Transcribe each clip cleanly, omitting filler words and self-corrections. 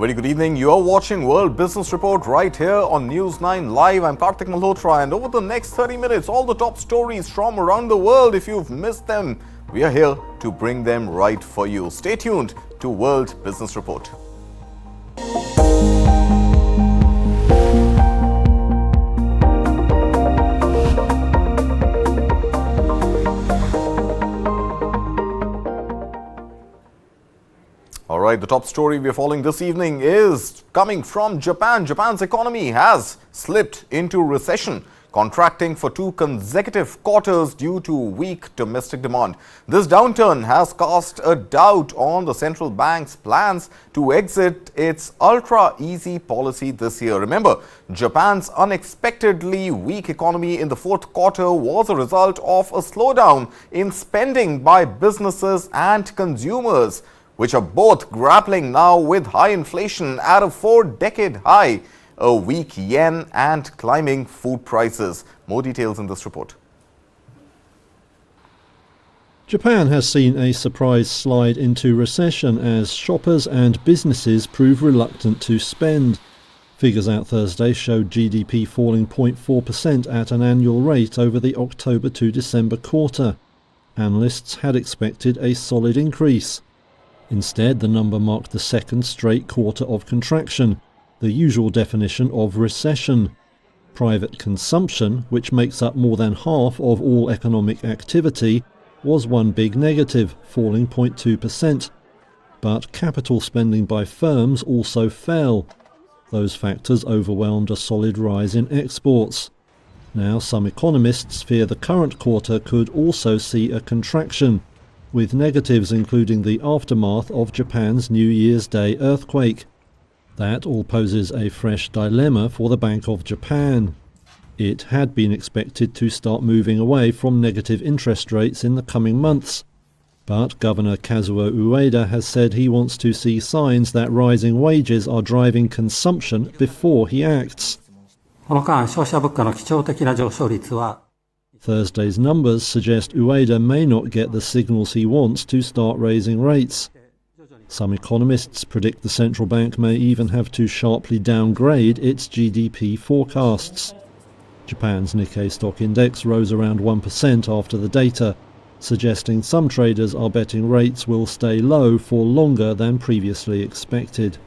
very good evening. You are watching World Business Report right here on News9 Live. I'm Karthik Malhotra, and over the next 30 minutes, all the top stories from around the world. If you've missed them, we are here to bring them right for you. Stay tuned to World Business Report. All right, the top story we are following this evening is coming from Japan. Japan's economy has slipped into recession, contracting for 2 consecutive quarters due to weak domestic demand. This downturn has cast a doubt on the central bank's plans to exit its ultra-easy policy this year. Remember, Japan's unexpectedly weak economy in the fourth quarter was a result of a slowdown in spending by businesses and consumers, which are both grappling now with high inflation at a 4-decade high, a weak yen and climbing food prices. More details in this report. Japan has seen a surprise slide into recession as shoppers and businesses prove reluctant to spend. Figures out Thursday showed GDP falling 0.4% at an annual rate over the October to December quarter. Analysts had expected a solid increase. Instead, the number marked the second straight quarter of contraction, the usual definition of recession. Private consumption, which makes up more than half of all economic activity, was one big negative, falling 0.2%. But capital spending by firms also fell. Those factors overwhelmed a solid rise in exports. Now, some economists fear the current quarter could also see a contraction, with negatives including the aftermath of Japan's New Year's Day earthquake. That all poses a fresh dilemma for the Bank of Japan. It had been expected to start moving away from negative interest rates in the coming months, but Governor Kazuo Ueda has said he wants to see signs that rising wages are driving consumption before he acts. Thursday's numbers suggest Ueda may not get the signals he wants to start raising rates. Some economists predict the central bank may even have to sharply downgrade its GDP forecasts. Japan's Nikkei stock index rose around 1% after the data, suggesting some traders are betting rates will stay low for longer than previously expected.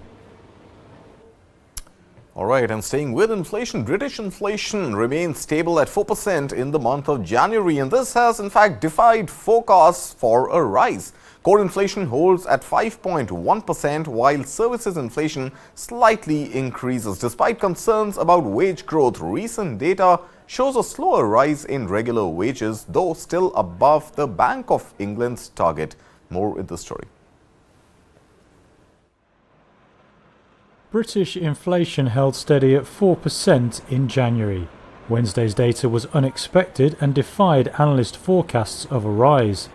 All right, and staying with inflation, British inflation remains stable at 4% in the month of January, and this has in fact defied forecasts for a rise. Core inflation holds at 5.1%, while services inflation slightly increases. Despite concerns about wage growth, recent data shows a slower rise in regular wages, though still above the Bank of England's target. More in the story. British inflation held steady at 4% in January. Wednesday's data was unexpected and defied analyst forecasts of a rise.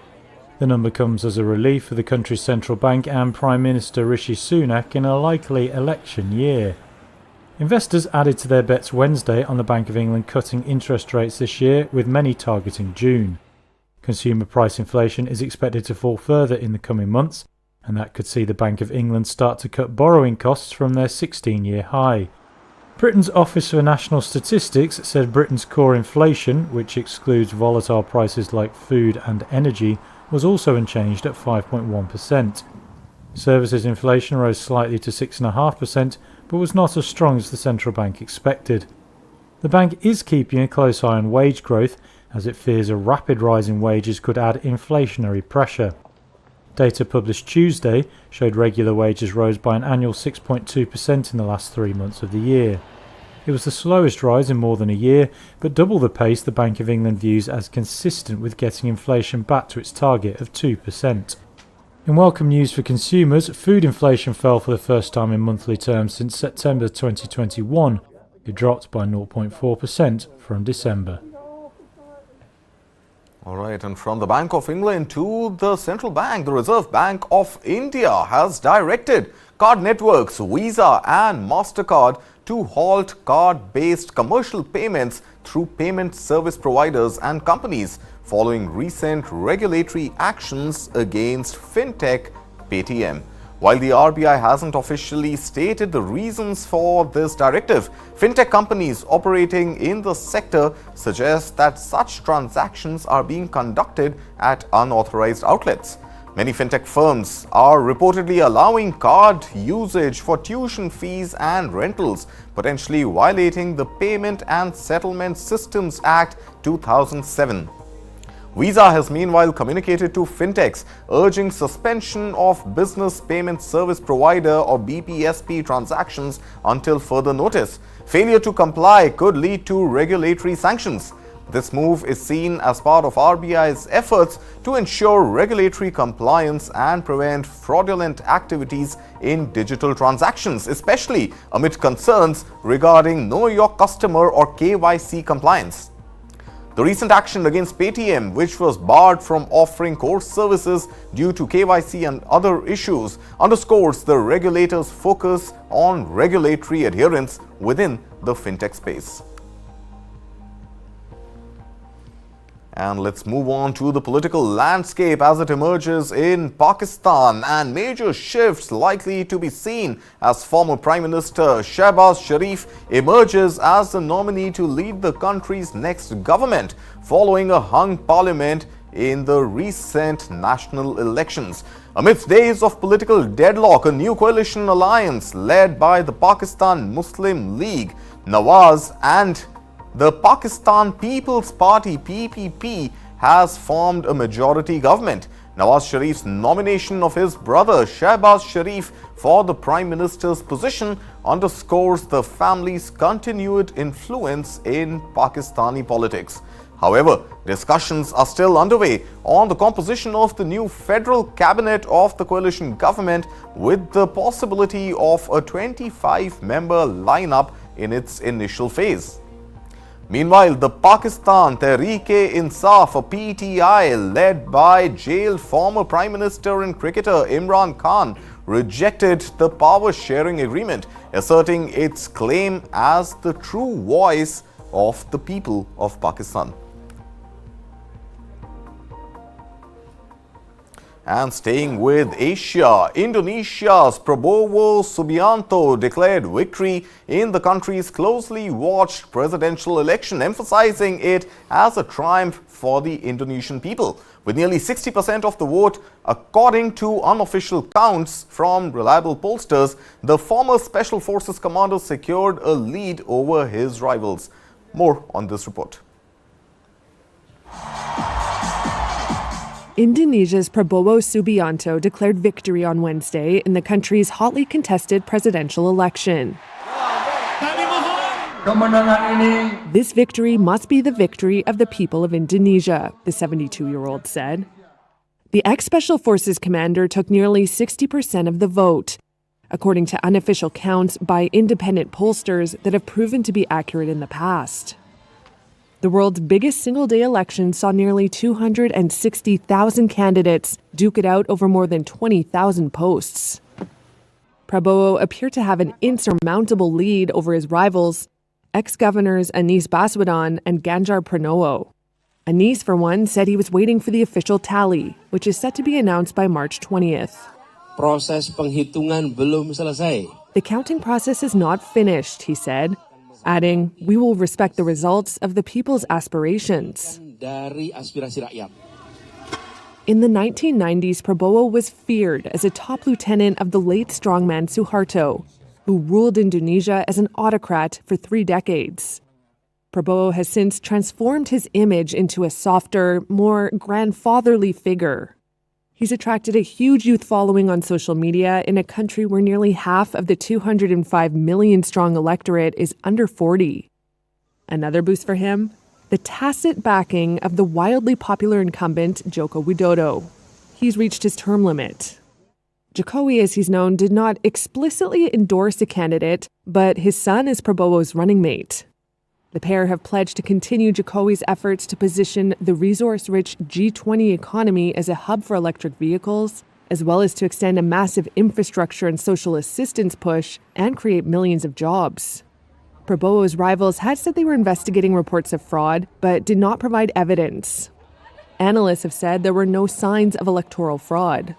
The number comes as a relief for the country's central bank and Prime Minister Rishi Sunak in a likely election year. Investors added to their bets Wednesday on the Bank of England cutting interest rates this year, with many targeting June. Consumer price inflation is expected to fall further in the coming months, and that could see the Bank of England start to cut borrowing costs from their 16-year high. Britain's Office for National Statistics said Britain's core inflation, which excludes volatile prices like food and energy, was also unchanged at 5.1%. Services inflation rose slightly to 6.5%, but was not as strong as the central bank expected. The bank is keeping a close eye on wage growth, as it fears a rapid rise in wages could add inflationary pressure. Data published Tuesday showed regular wages rose by an annual 6.2% in the last 3 months of the year. It was the slowest rise in more than a year, but double the pace the Bank of England views as consistent with getting inflation back to its target of 2%. In welcome news for consumers, food inflation fell for the first time in monthly terms since September 2021. It dropped by 0.4% from December. All right, and from the Bank of England to the central bank, the Reserve Bank of India has directed card networks Visa and Mastercard to halt card-based commercial payments through payment service providers and companies following recent regulatory actions against fintech Paytm. While the RBI hasn't officially stated the reasons for this directive, fintech companies operating in the sector suggest that such transactions are being conducted at unauthorized outlets. Many fintech firms are reportedly allowing card usage for tuition fees and rentals, potentially violating the Payment and Settlement Systems Act 2007. Visa has meanwhile communicated to fintechs urging suspension of Business Payment Service Provider or BPSP transactions until further notice. Failure to comply could lead to regulatory sanctions. This move is seen as part of RBI's efforts to ensure regulatory compliance and prevent fraudulent activities in digital transactions, especially amid concerns regarding Know Your Customer or KYC compliance. The recent action against Paytm, which was barred from offering core services due to KYC and other issues, underscores the regulator's focus on regulatory adherence within the fintech space. And let's move on to the political landscape as it emerges in Pakistan, and major shifts likely to be seen as former Prime Minister Shehbaz Sharif emerges as the nominee to lead the country's next government following a hung parliament in the recent national elections. Amidst days of political deadlock, a new coalition alliance led by the Pakistan Muslim League, Nawaz, and the Pakistan People's Party (PPP) has formed a majority government. Nawaz Sharif's nomination of his brother Shehbaz Sharif for the Prime Minister's position underscores the family's continued influence in Pakistani politics. However, discussions are still underway on the composition of the new federal cabinet of the coalition government, with the possibility of a 25-member lineup in its initial phase. Meanwhile, the Pakistan Tehreek-e-Insaf, a PTI led by jailed former Prime Minister and cricketer Imran Khan, rejected the power-sharing agreement, asserting its claim as the true voice of the people of Pakistan. And staying with Asia, Indonesia's Prabowo Subianto declared victory in the country's closely watched presidential election, emphasizing it as a triumph for the Indonesian people. With nearly 60% of the vote, according to unofficial counts from reliable pollsters, the former Special Forces commander secured a lead over his rivals. More on this report. Indonesia's Prabowo Subianto declared victory on Wednesday in the country's hotly contested presidential election. This victory must be the victory of the people of Indonesia, the 72-year-old said. The ex-Special Forces commander took nearly 60% of the vote, according to unofficial counts by independent pollsters that have proven to be accurate in the past. The world's biggest single-day election saw nearly 260,000 candidates duke it out over more than 20,000 posts. Prabowo appeared to have an insurmountable lead over his rivals, ex-governors Anies Baswedan and Ganjar Pranowo. Anies, for one, said he was waiting for the official tally, which is set to be announced by March 20th. Proses penghitungan belum selesai. The counting process is not finished, he said, adding, "We will respect the results of the people's aspirations." Dari aspirasi rakyat. In the 1990s, Prabowo was feared as a top lieutenant of the late strongman Suharto, who ruled Indonesia as an autocrat for 3 decades. Prabowo has since transformed his image into a softer, more grandfatherly figure. He's attracted a huge youth following on social media in a country where nearly half of the 205 million strong electorate is under 40. Another boost for him? The tacit backing of the wildly popular incumbent Joko Widodo. He's reached his term limit. Jokowi, as he's known, did not explicitly endorse a candidate, but his son is Prabowo's running mate. The pair have pledged to continue Jokowi's efforts to position the resource-rich G20 economy as a hub for electric vehicles, as well as to extend a massive infrastructure and social assistance push and create millions of jobs. Prabowo's rivals had said they were investigating reports of fraud, but did not provide evidence. Analysts have said there were no signs of electoral fraud.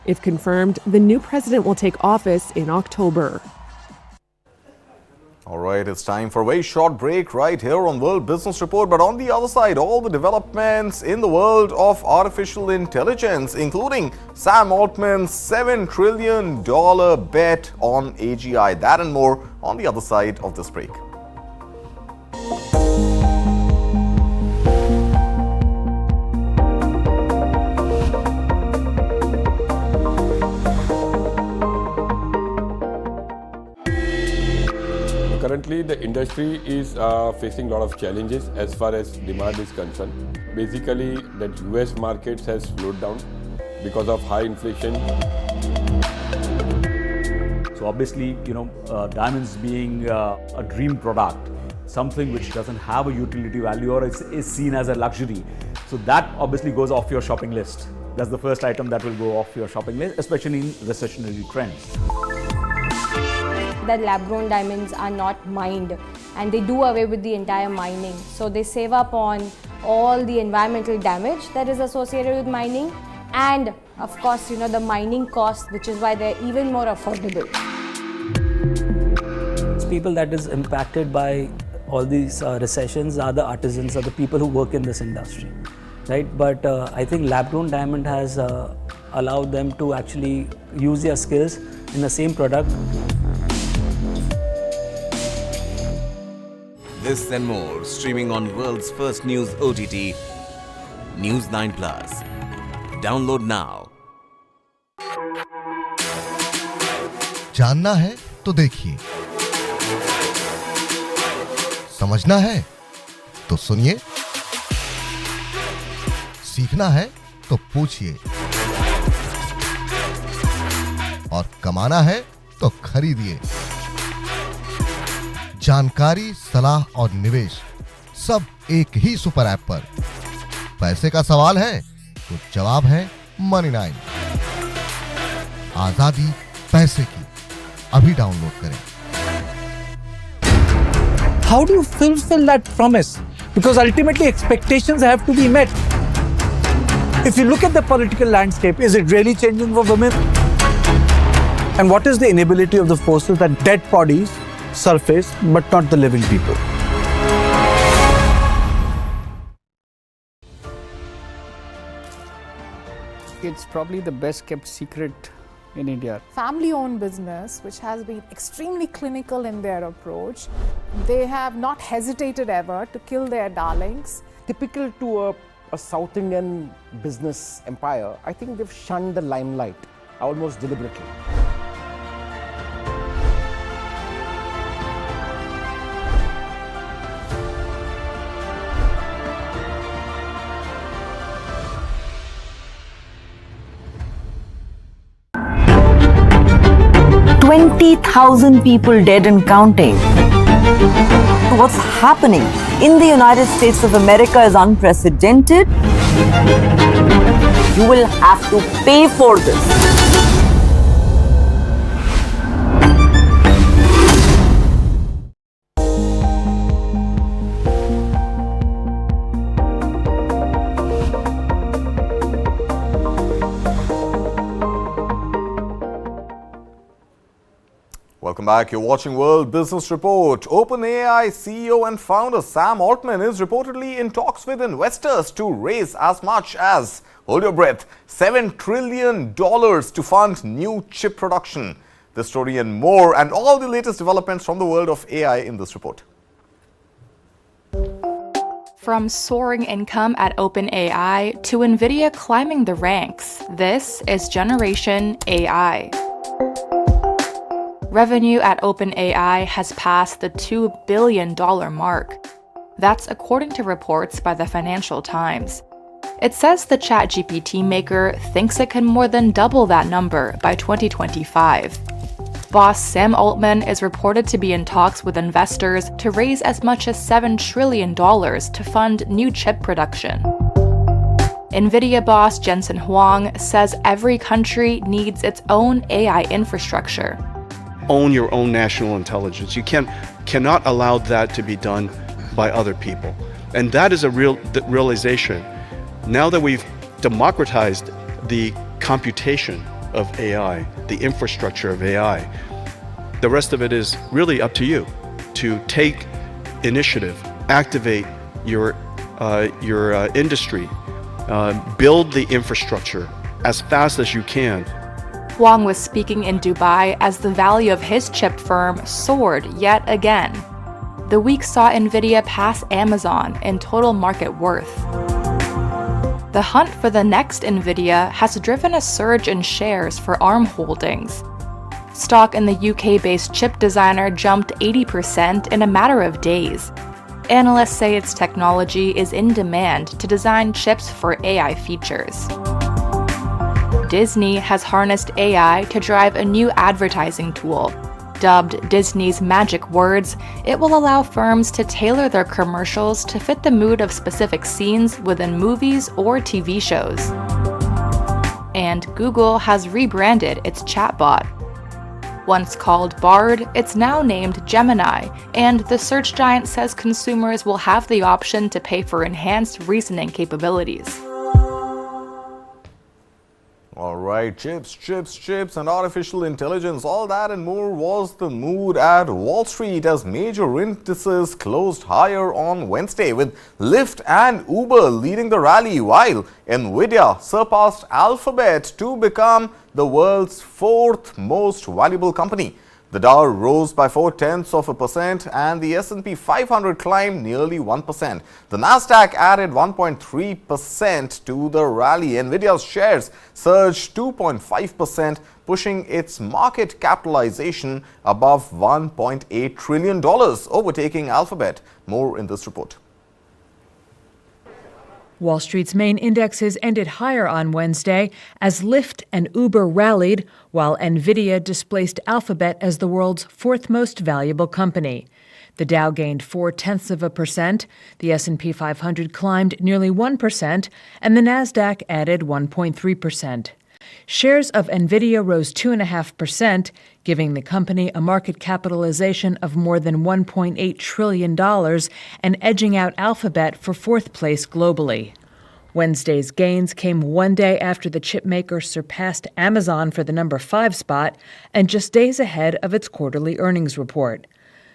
If confirmed, the new president will take office in October. All right, it's time for a very short break right here on World Business Report. But on the other side, all the developments in the world of artificial intelligence, including Sam Altman's $7 trillion bet on AGI. That and more on the other side of this break. Currently, the industry is facing a lot of challenges as far as demand is concerned. Basically, the US markets has slowed down because of high inflation. So obviously, diamonds being a dream product, something which doesn't have a utility value or is seen as a luxury. So that obviously goes off your shopping list. That's the first item that will go off your shopping list, especially in recessionary trends. That lab-grown diamonds are not mined, and they do away with the entire mining. So they save up on all the environmental damage that is associated with mining, and of course, the mining cost, which is why they're even more affordable. People that is impacted by all these recessions are the artisans, are the people who work in this industry, right? But I think lab-grown diamond has allowed them to actually use their skills in the same product. This and more streaming on world's first news OTT, News9 Plus. Download now. जानना है तो देखिए, समझना है तो सुनिए, सीखना है तो पूछिए, और कमाना है तो खरीदिए। जानकारी, सलाह और निवेश सब एक ही सुपर ऐप पर। पैसे का सवाल है तो जवाब है Money9। आजादी पैसे की, अभी डाउनलोड करें। How do you fulfill that promise? Because ultimately expectations have to be met. If you look at the political landscape, is it really changing for women? And what is the inability of the forces that dead bodies surface, but not the living people? It's probably the best kept secret in India. Family-owned business, which has been extremely clinical in their approach. They have not hesitated ever to kill their darlings. Typical to a South Indian business empire, I think they've shunned the limelight almost deliberately. $20,000 people dead and counting. What's happening in the United States of America is unprecedented. You will have to pay for this. Welcome back. You're watching World Business Report. OpenAI CEO and founder Sam Altman is reportedly in talks with investors to raise as much as, hold your breath, $7 trillion to fund new chip production. This story and more, and all the latest developments from the world of AI in this report. From soaring income at OpenAI to NVIDIA climbing the ranks, this is Generation AI. Revenue at OpenAI has passed the $2 billion mark. That's according to reports by the Financial Times. It says the ChatGPT maker thinks it can more than double that number by 2025. Boss Sam Altman is reported to be in talks with investors to raise as much as $7 trillion to fund new chip production. NVIDIA boss Jensen Huang says every country needs its own AI infrastructure. Own your own national intelligence. You cannot allow that to be done by other people. And that is a real realization. Now that we've democratized the computation of AI, the infrastructure of AI. The rest of it is really up to you to take initiative, activate your industry, build the infrastructure as fast as you can. Wang was speaking in Dubai as the value of his chip firm soared yet again. The week saw Nvidia pass Amazon in total market worth. The hunt for the next Nvidia has driven a surge in shares for ARM holdings. Stock in the UK-based chip designer jumped 80% in a matter of days. Analysts say its technology is in demand to design chips for AI features. Disney has harnessed AI to drive a new advertising tool. Dubbed Disney's Magic Words, it will allow firms to tailor their commercials to fit the mood of specific scenes within movies or TV shows. And Google has rebranded its chatbot. Once called Bard, it's now named Gemini, and the search giant says consumers will have the option to pay for enhanced reasoning capabilities. All right, chips, and artificial intelligence, all that and more was the mood at Wall Street as major indices closed higher on Wednesday, with Lyft and Uber leading the rally, while Nvidia surpassed Alphabet to become the world's fourth most valuable company. The Dow rose by 0.4% and the S&P 500 climbed nearly 1%. The Nasdaq added 1.3% to the rally. Nvidia's shares surged 2.5%, pushing its market capitalization above $1.8 trillion, overtaking Alphabet. More in this report. Wall Street's main indexes ended higher on Wednesday as Lyft and Uber rallied, while Nvidia displaced Alphabet as the world's fourth most valuable company. The Dow gained 0.4%, the S&P 500 climbed nearly 1%, and the Nasdaq added 1.3%. Shares of Nvidia rose 2.5%, giving the company a market capitalization of more than $1.8 trillion and edging out Alphabet for fourth place globally. Wednesday's gains came one day after the chipmaker surpassed Amazon for the number 5 spot and just days ahead of its quarterly earnings report.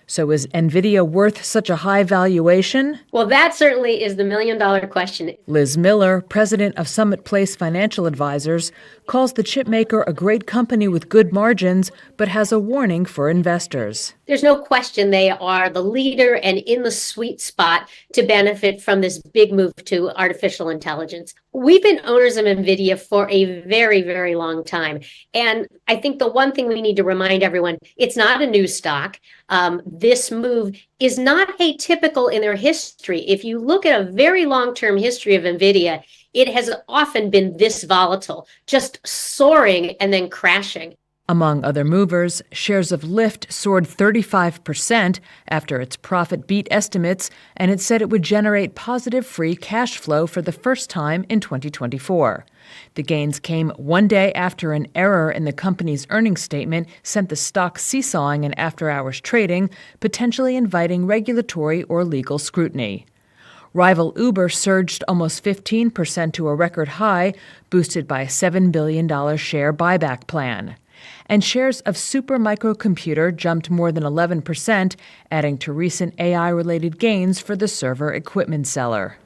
So is Nvidia worth such a high valuation? Well, that certainly is the million-dollar question. Liz Miller, president of Summit Place Financial Advisors, calls the chipmaker a great company with good margins, but has a warning for investors. There's no question they are the leader and in the sweet spot to benefit from this big move to artificial intelligence. We've been owners of NVIDIA for a very, very long time. And I think the one thing we need to remind everyone, it's not a new stock. This move is not atypical in their history. If you look at a very long-term history of NVIDIA, it has often been this volatile, just soaring and then crashing. Among other movers, shares of Lyft soared 35% after its profit beat estimates, and it said it would generate positive free cash flow for the first time in 2024. The gains came one day after an error in the company's earnings statement sent the stock seesawing in after-hours trading, potentially inviting regulatory or legal scrutiny. Rival Uber surged almost 15% to a record high, boosted by a $7 billion share buyback plan. And shares of Supermicro jumped more than 11%, adding to recent AI-related gains for the server equipment seller.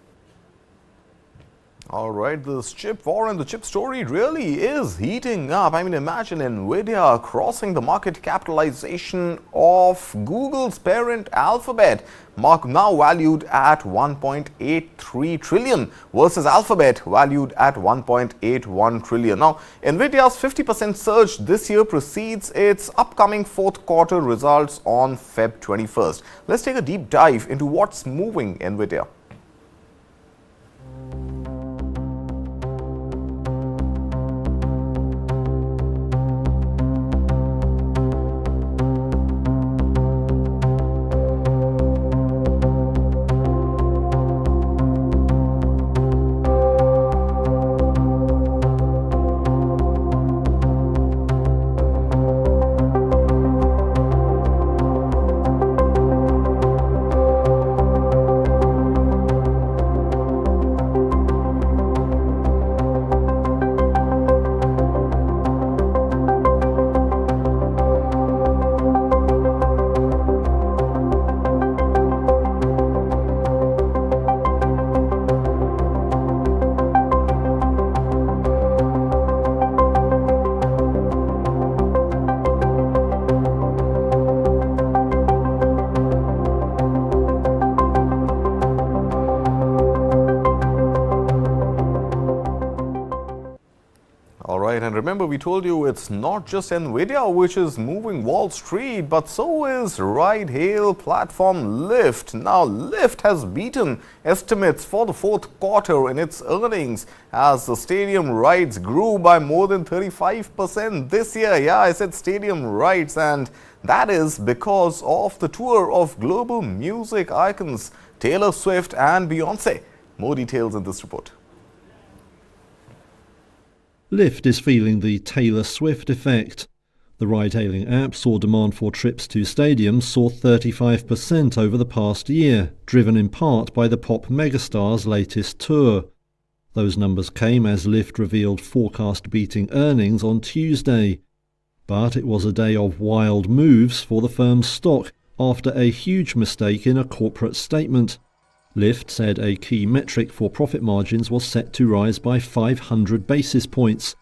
All right, this chip war and the chip story really is heating up. I mean, imagine NVIDIA crossing the market capitalization of Google's parent Alphabet, now valued at $1.83 trillion versus Alphabet valued at $1.81 trillion. Now, NVIDIA's 50% surge this year precedes its upcoming fourth quarter results on Feb 21st. Let's take a deep dive into what's moving NVIDIA. All right, and remember we told you it's not just Nvidia which is moving Wall Street, but so is ride-hail platform Lyft. Now, Lyft has beaten estimates for the fourth quarter in its earnings as the stadium rides grew by more than 35% this year. Yeah, I said stadium rides, and that is because of the tour of global music icons Taylor Swift and Beyoncé. More details in this report. Lyft is feeling the Taylor Swift effect. The ride-hailing app saw demand for trips to stadiums soar 35% over the past year, driven in part by the pop megastar's latest tour. Those numbers came as Lyft revealed forecast-beating earnings on Tuesday. But it was a day of wild moves for the firm's stock after a huge mistake in a corporate statement. Lyft said a key metric for profit margins was set to rise by 500 basis points,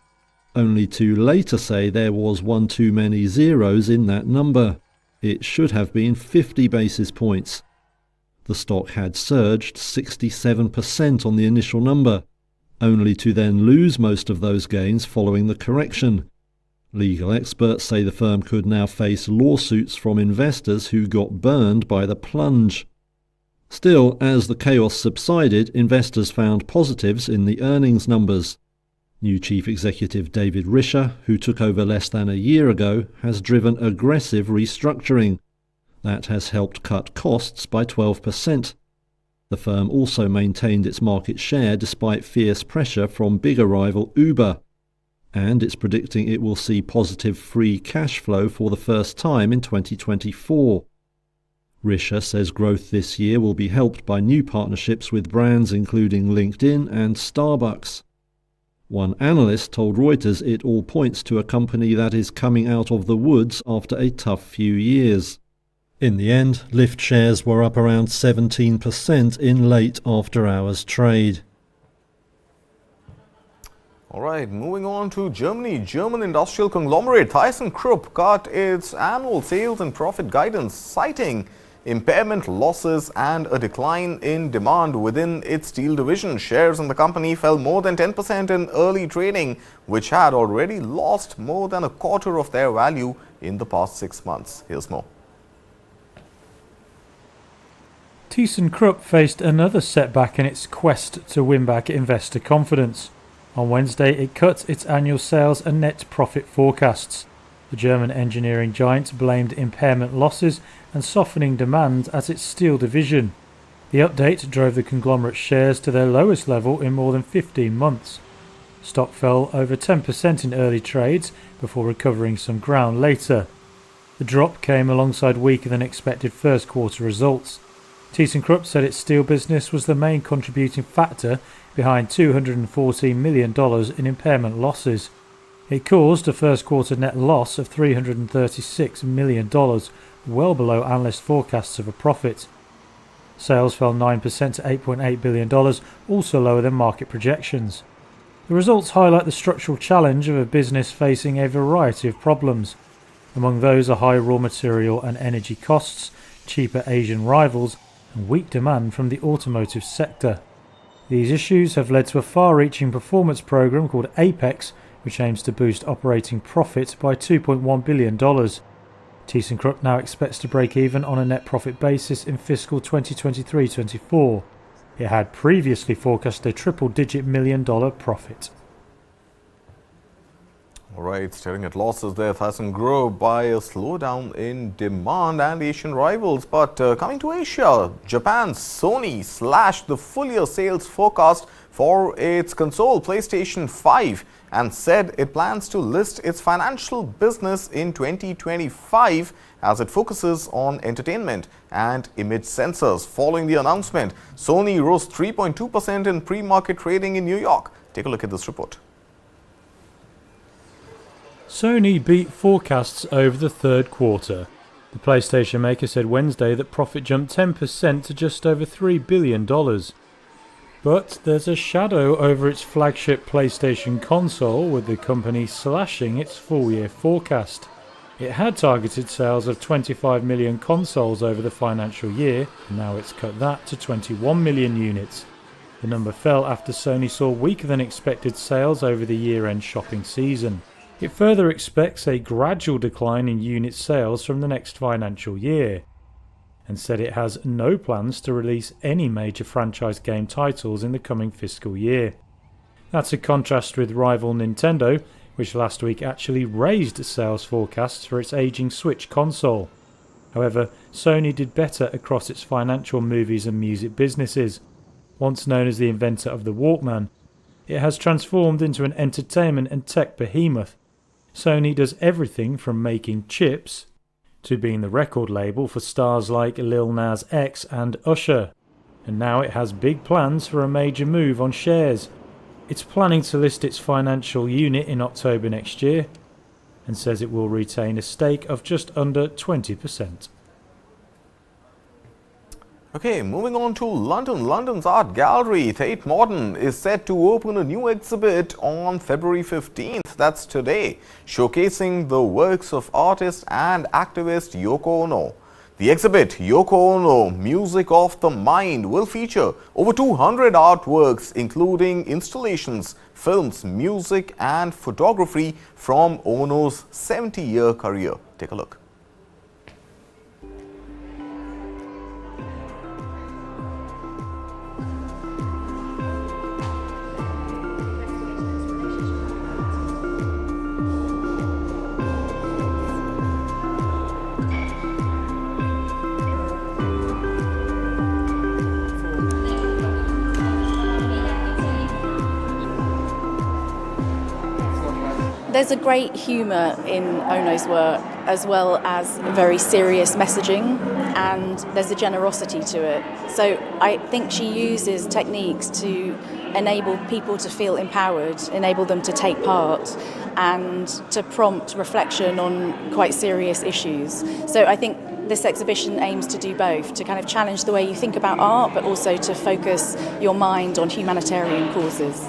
only to later say there was one too many zeros in that number. It should have been 50 basis points. The stock had surged 67% on the initial number, only to then lose most of those gains following the correction. Legal experts say the firm could now face lawsuits from investors who got burned by the plunge. Still, as the chaos subsided, investors found positives in the earnings numbers. New Chief Executive David Risher, who took over less than a year ago, has driven aggressive restructuring. That has helped cut costs by 12%. The firm also maintained its market share despite fierce pressure from bigger rival Uber. And it's predicting it will see positive free cash flow for the first time in 2024. Risher says growth this year will be helped by new partnerships with brands including LinkedIn and Starbucks. One analyst told Reuters it all points to a company that is coming out of the woods after a tough few years. In the end, Lyft shares were up around 17% in late after-hours trade. All right, moving on to Germany. German industrial conglomerate ThyssenKrupp cut its annual sales and profit guidance, citing impairment losses and a decline in demand within its steel division. Shares in the company fell more than 10% in early trading, which had already lost more than a quarter of their value in the past 6 months. Here's more. ThyssenKrupp faced another setback in its quest to win back investor confidence. On Wednesday, it cut its annual sales and net profit forecasts. The German engineering giant blamed impairment losses and softening demand at its steel division. The update drove the conglomerate's shares to their lowest level in more than 15 months. Stock fell over 10% in early trades before recovering some ground later. The drop came alongside weaker than expected first quarter results. ThyssenKrupp said its steel business was the main contributing factor behind $214 million in impairment losses. It caused a first quarter net loss of $336 million, well below analyst forecasts of a profit. Sales fell 9% to $8.8 billion, also lower than market projections. The results highlight the structural challenge of a business facing a variety of problems. Among those are high raw material and energy costs, cheaper Asian rivals, and weak demand from the automotive sector. These issues have led to a far-reaching performance program called Apex, which aims to boost operating profit by $2.1 billion. ThyssenKrupp now expects to break even on a net profit basis in fiscal 2023-24. It had previously forecast a triple-digit million-dollar profit. All right, staring at losses there, ThyssenKrupp by a slowdown in demand and Asian rivals. But coming to Asia, Japan's Sony slashed the full-year sales forecast for its console PlayStation 5 and said it plans to list its financial business in 2025 as it focuses on entertainment and image sensors. Following the announcement, Sony rose 3.2% in pre-market trading in New York. Take a look at this report. Sony beat forecasts over the third quarter. The PlayStation maker said Wednesday that profit jumped 10% to just over $3 billion. But there's a shadow over its flagship PlayStation console, with the company slashing its full-year forecast. It had targeted sales of 25 million consoles over the financial year, and now it's cut that to 21 million units. The number fell after Sony saw weaker than expected sales over the year-end shopping season. It further expects a gradual decline in unit sales from the next financial year, and said it has no plans to release any major franchise game titles in the coming fiscal year. That's a contrast with rival Nintendo, which last week actually raised sales forecasts for its aging Switch console. However, Sony did better across its financial movies and music businesses. Once known as the inventor of the Walkman, it has transformed into an entertainment and tech behemoth. Sony does everything from making chips to being the record label for stars like Lil Nas X and Usher. And now it has big plans for a major move on shares. It's planning to list its financial unit in October next year, and says it will retain a stake of just under 20%. Okay, moving on to London. London's art gallery, Tate Modern, is set to open a new exhibit on February 15th, that's today, showcasing the works of artist and activist Yoko Ono. The exhibit, Yoko Ono, Music of the Mind, will feature over 200 artworks, including installations, films, music and photography from Ono's 70-year career. Take a look. There's a great humour in Ono's work, as well as very serious messaging, and there's a generosity to it. So I think she uses techniques to enable people to feel empowered, enable them to take part, and to prompt reflection on quite serious issues. So I think this exhibition aims to do both, to kind of challenge the way you think about art, but also to focus your mind on humanitarian causes.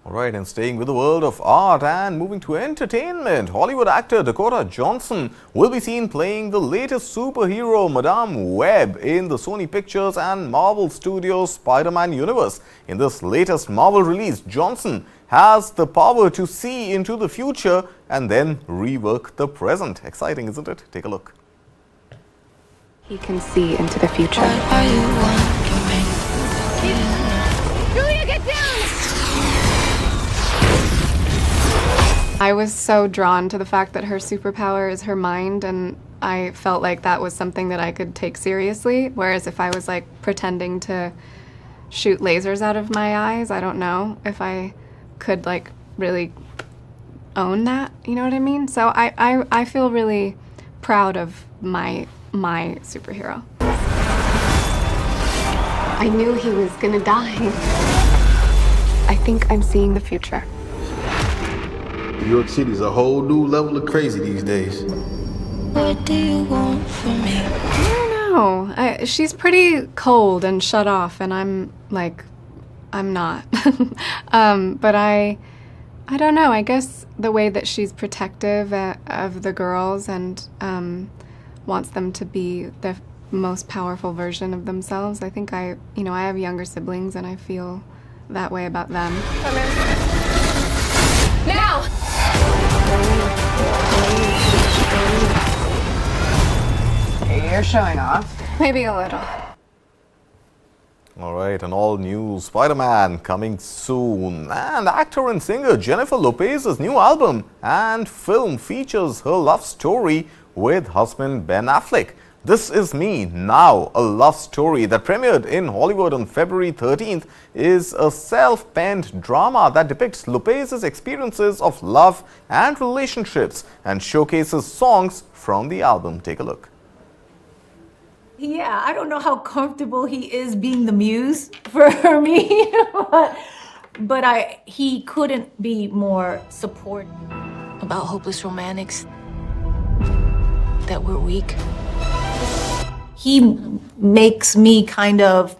All right, and staying with the world of art and moving to entertainment, Hollywood actor Dakota Johnson will be seen playing the latest superhero Madame Web in the Sony Pictures and Marvel Studios Spider-Man universe. In this latest Marvel release, Johnson has the power to see into the future and then rework the present. Exciting, isn't it? Take a look. He can see into the future. Julia, get down! I was so drawn to the fact that her superpower is her mind, and I felt like that was something that I could take seriously, whereas if I was like pretending to shoot lasers out of my eyes, I don't know if I could like really own that, you know what I mean? So I feel really proud of my superhero. I knew he was gonna die. I think I'm seeing the future. New York City is a whole new level of crazy these days. What do you want from me? I don't know. She's pretty cold and shut off, and I'm not. But I don't know. I guess the way that she's protective of the girls and wants them to be the most powerful version of themselves. I think I have younger siblings, and I feel that way about them. Come in. Now! You're showing off. Maybe a little. All right, an all-new Spider-Man coming soon. And actor and singer Jennifer Lopez's new album and film features her love story with husband Ben Affleck. This Is Me Now, a love story that premiered in Hollywood on February 13th, is a self-penned drama that depicts Lopez's experiences of love and relationships and showcases songs from the album. Take a look. Yeah, I don't know how comfortable he is being the muse for me, but he couldn't be more supportive. About hopeless romantics, that we're weak. He makes me kind of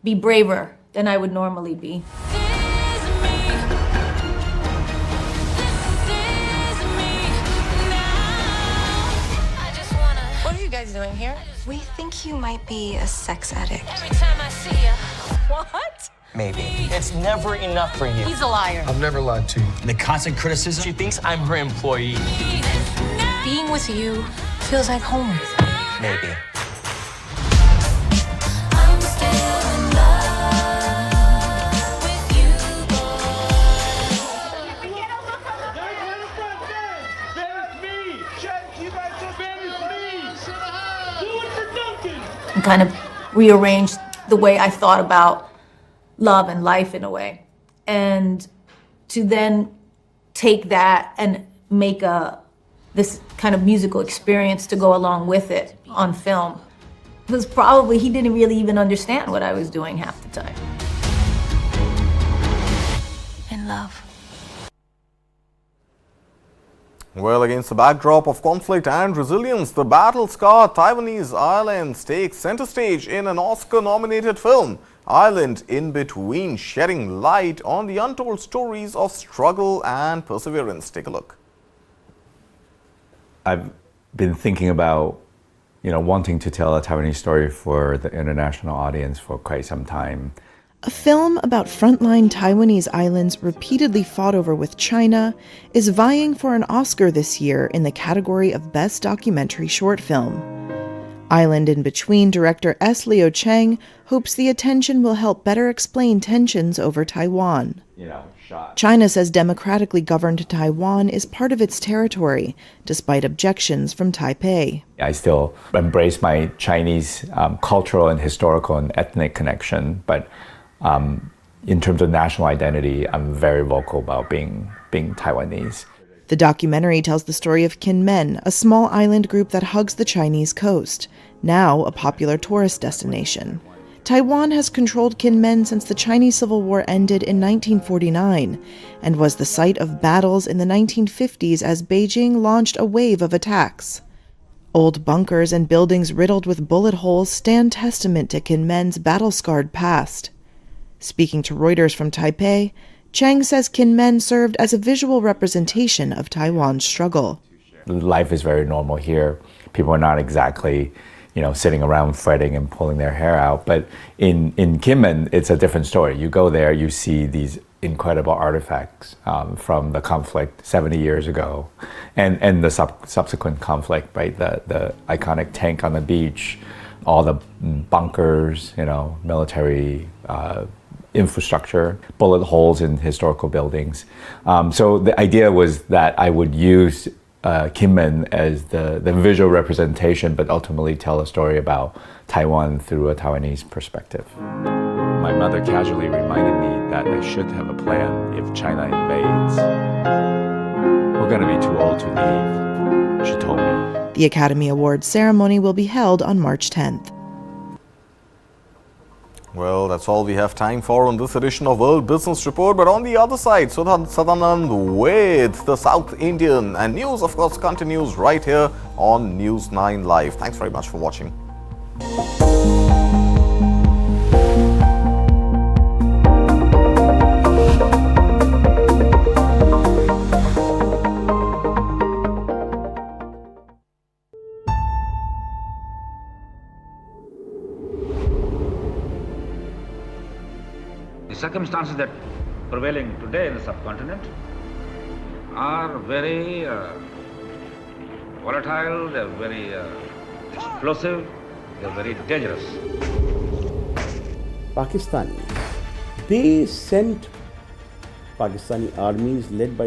be braver than I would normally be. guys doing here? We think you might be a sex addict. Every time I see you. What? Maybe. It's never enough for you. He's a liar. I've never lied to you. The constant criticism, she thinks I'm her employee. Being with you feels like home. Maybe. And kind of rearranged the way I thought about love and life in a way. And to then take that and make this kind of musical experience to go along with it on film was probably, he didn't really even understand what I was doing half the time. In love. Well, against the backdrop of conflict and resilience, the battle-scarred Taiwanese islands take center stage in an Oscar-nominated film, Island in Between, shedding light on the untold stories of struggle and perseverance. Take a look. I've been thinking about, wanting to tell a Taiwanese story for the international audience for quite some time. A film about frontline Taiwanese islands repeatedly fought over with China is vying for an Oscar this year in the category of Best Documentary Short Film. Island in Between director S. Leo Chang hopes the attention will help better explain tensions over Taiwan. China says democratically governed Taiwan is part of its territory, despite objections from Taipei. I still embrace my Chinese cultural and historical and ethnic connection, but in terms of national identity, I'm very vocal about being Taiwanese. The documentary tells the story of Kinmen, a small island group that hugs the Chinese coast, now a popular tourist destination. Taiwan has controlled Kinmen since the Chinese Civil War ended in 1949 and was the site of battles in the 1950s as Beijing launched a wave of attacks. Old bunkers and buildings riddled with bullet holes stand testament to Kinmen's battle-scarred past. Speaking to Reuters from Taipei, Chang says Kinmen served as a visual representation of Taiwan's struggle. Life is very normal here. People are not exactly, sitting around fretting and pulling their hair out. But in Kinmen, it's a different story. You go there, you see these incredible artifacts from the conflict 70 years ago, and the subsequent conflict, right? The iconic tank on the beach, all the bunkers, military infrastructure, bullet holes in historical buildings. So the idea was that I would use Kinmen as the visual representation, but ultimately tell a story about Taiwan through a Taiwanese perspective. My mother casually reminded me that I should have a plan if China invades. We're going to be too old to leave, she told me. The Academy Awards ceremony will be held on March 10th. Well, that's all we have time for on this edition of World Business Report. But on the other side, Sadanand with the South Indian. And news, of course, continues right here on News9 Live. Thanks very much for watching. The circumstances that prevailing today in the subcontinent are very volatile, they're very explosive, they're very dangerous. Pakistanis, they sent Pakistani armies led by